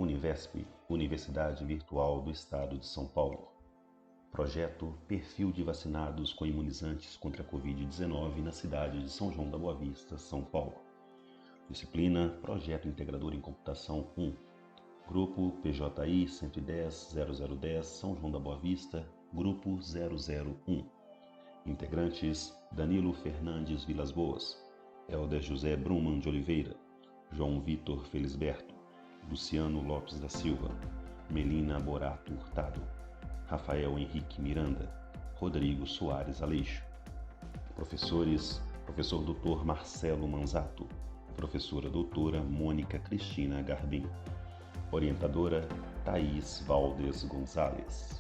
Univesp, Universidade Virtual do Estado de São Paulo. Projeto Perfil de Vacinados com Imunizantes contra a Covid-19 na cidade de São João da Boa Vista, São Paulo. Disciplina Projeto Integrador em Computação 1. Grupo PJI 110-0010 São João da Boa Vista, Grupo 001. Integrantes Danilo Fernandes Vilas Boas, Helder José Bruman de Oliveira, João Vitor Felisberto, Luciano Lopes da Silva, Melina Borato Hurtado, Rafael Henrique Miranda, Rodrigo Soares Aleixo. Professores: Professor Dr. Marcelo Manzato, Professora Doutora Mônica Cristina Garbim, Orientadora Thaís Valdes Gonzalez.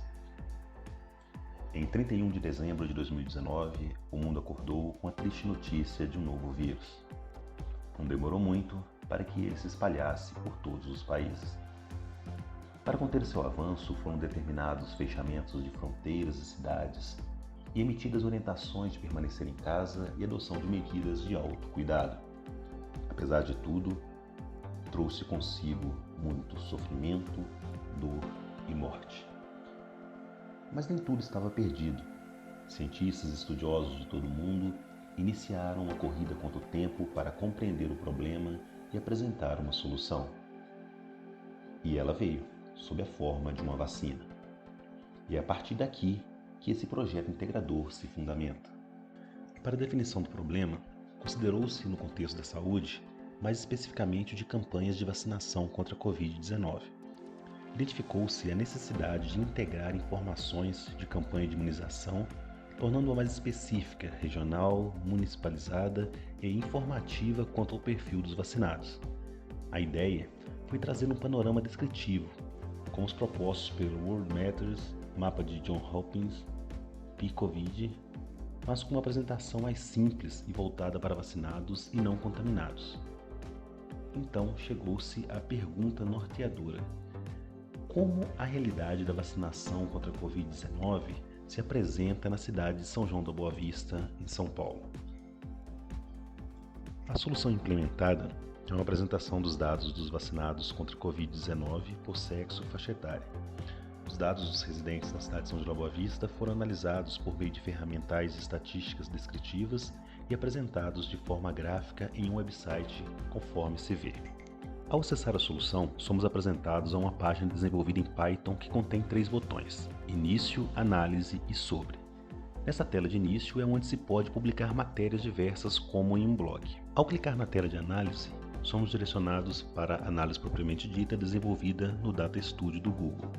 Em 31 de dezembro de 2019, o mundo acordou com a triste notícia de um novo vírus. Não demorou muito para que ele se espalhasse por todos os países. Para conter seu avanço, foram determinados fechamentos de fronteiras e cidades e emitidas orientações de permanecer em casa e adoção de medidas de autocuidado. Apesar de tudo, trouxe consigo muito sofrimento, dor e morte. Mas nem tudo estava perdido. Cientistas e estudiosos de todo o mundo iniciaram uma corrida contra o tempo para compreender o problema e apresentar uma solução. E ela veio, sob a forma de uma vacina. E é a partir daqui que esse projeto integrador se fundamenta. Para a definição do problema, considerou-se no contexto da saúde, mais especificamente de campanhas de vacinação contra a Covid-19. Identificou-se a necessidade de integrar informações de campanha de imunização, tornando-a mais específica, regional, municipalizada e informativa quanto ao perfil dos vacinados. A ideia foi trazer um panorama descritivo, como os propostos pelo World Matters, mapa de Johns Hopkins, P-Covid, mas com uma apresentação mais simples e voltada para vacinados e não contaminados. Então chegou-se à pergunta norteadora: como a realidade da vacinação contra a Covid-19 se apresenta na cidade de São João da Boa Vista, em São Paulo? A solução implementada é uma apresentação dos dados dos vacinados contra a Covid-19 por sexo e faixa etária. Os dados dos residentes na cidade de São João da Boa Vista foram analisados por meio de ferramentais estatísticas descritivas e apresentados de forma gráfica em um website, conforme se vê. Ao acessar a solução, somos apresentados a uma página desenvolvida em Python que contém 3 botões: Início, Análise e Sobre. Nessa tela de início é onde se pode publicar matérias diversas como em um blog. Ao clicar na tela de análise, somos direcionados para a análise propriamente dita desenvolvida no Data Studio do Google.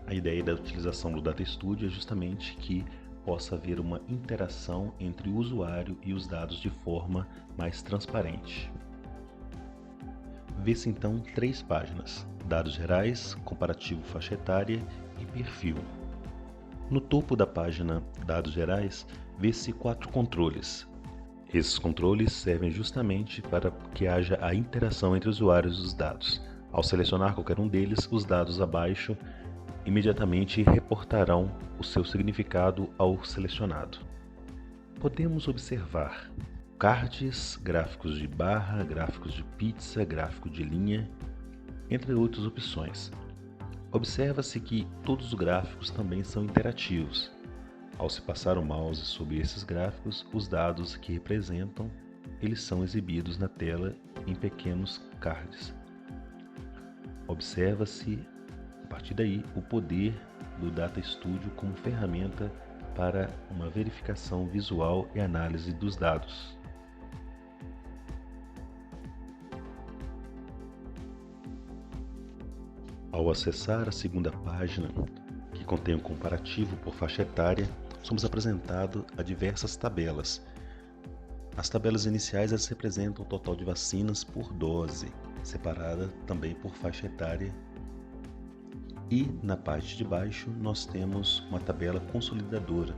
A ideia da utilização do Data Studio é justamente que possa haver uma interação entre o usuário e os dados de forma mais transparente. Vê-se então 3 páginas: dados gerais, comparativo faixa etária e perfil. No topo da página Dados Gerais, vê-se 4 controles. Esses controles servem justamente para que haja a interação entre os usuários e os dados. Ao selecionar qualquer um deles, os dados abaixo imediatamente reportarão o seu significado ao selecionado. Podemos observar cards, gráficos de barra, gráficos de pizza, gráfico de linha, entre outras opções. Observa-se que todos os gráficos também são interativos. Ao se passar o mouse sobre esses gráficos, os dados que representam, eles são exibidos na tela em pequenos cards. Observa-se, a partir daí, o poder do Data Studio como ferramenta para uma verificação visual e análise dos dados. Ao acessar a segunda página, que contém um comparativo por faixa etária, somos apresentados a diversas tabelas. As tabelas iniciais elas representam o total de vacinas por dose, separada também por faixa etária. E na parte de baixo nós temos uma tabela consolidadora,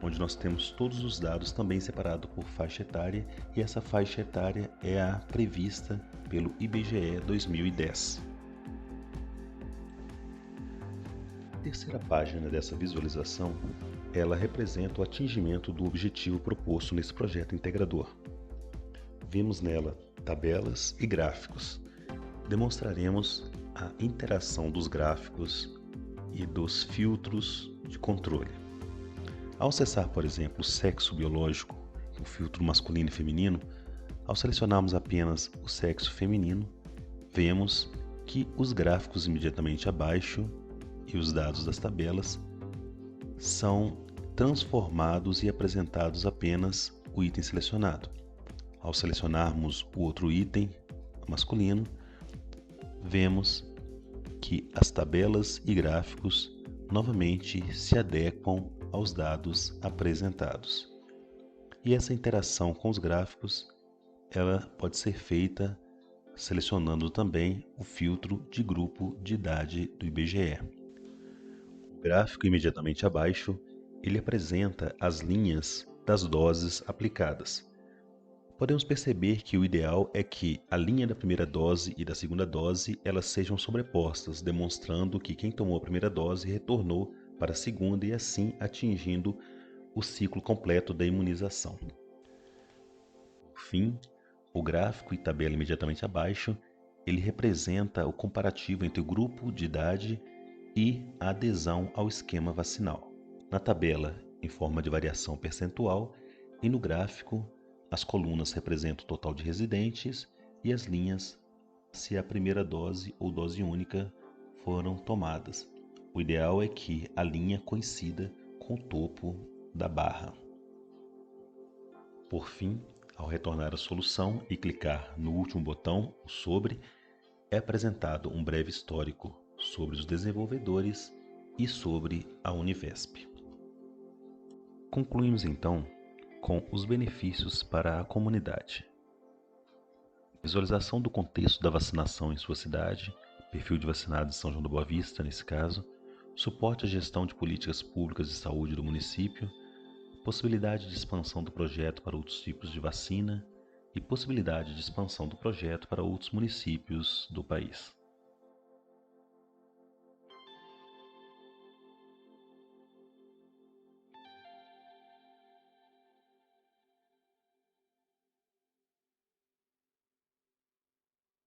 onde nós temos todos os dados também separados por faixa etária, e essa faixa etária é a prevista pelo IBGE 2010. A terceira página dessa visualização, ela representa o atingimento do objetivo proposto nesse projeto integrador. Vemos nela tabelas e gráficos. demonstraremos a interação dos gráficos e dos filtros de controle. Ao acessar, por exemplo, o sexo biológico, o filtro masculino e feminino, ao selecionarmos apenas o sexo feminino, vemos que os gráficos imediatamente abaixo e os dados das tabelas são transformados e apresentados apenas o item selecionado. Ao selecionarmos o outro item masculino, vemos que as tabelas e gráficos novamente se adequam aos dados apresentados. E essa interação com os gráficos, ela pode ser feita selecionando também o filtro de grupo de idade do IBGE. O gráfico imediatamente abaixo, ele apresenta as linhas das doses aplicadas. Podemos perceber que o ideal é que a linha da primeira dose e da segunda dose elas sejam sobrepostas, demonstrando que quem tomou a primeira dose retornou para a segunda e assim atingindo o ciclo completo da imunização. Por fim, o gráfico e tabela imediatamente abaixo, ele representa o comparativo entre o grupo de idade e a adesão ao esquema vacinal. Na tabela, em forma de variação percentual, e no gráfico, as colunas representam o total de residentes e as linhas se a primeira dose ou dose única foram tomadas. O ideal é que a linha coincida com o topo da barra. Por fim, ao retornar à solução e clicar no último botão, o sobre, é apresentado um breve histórico sobre os desenvolvedores e sobre a Univesp. Concluímos então com os benefícios para a comunidade. Visualização do contexto da vacinação em sua cidade, perfil de vacinados de São João da Boa Vista, nesse caso, suporte à gestão de políticas públicas de saúde do município, possibilidade de expansão do projeto para outros tipos de vacina e possibilidade de expansão do projeto para outros municípios do país.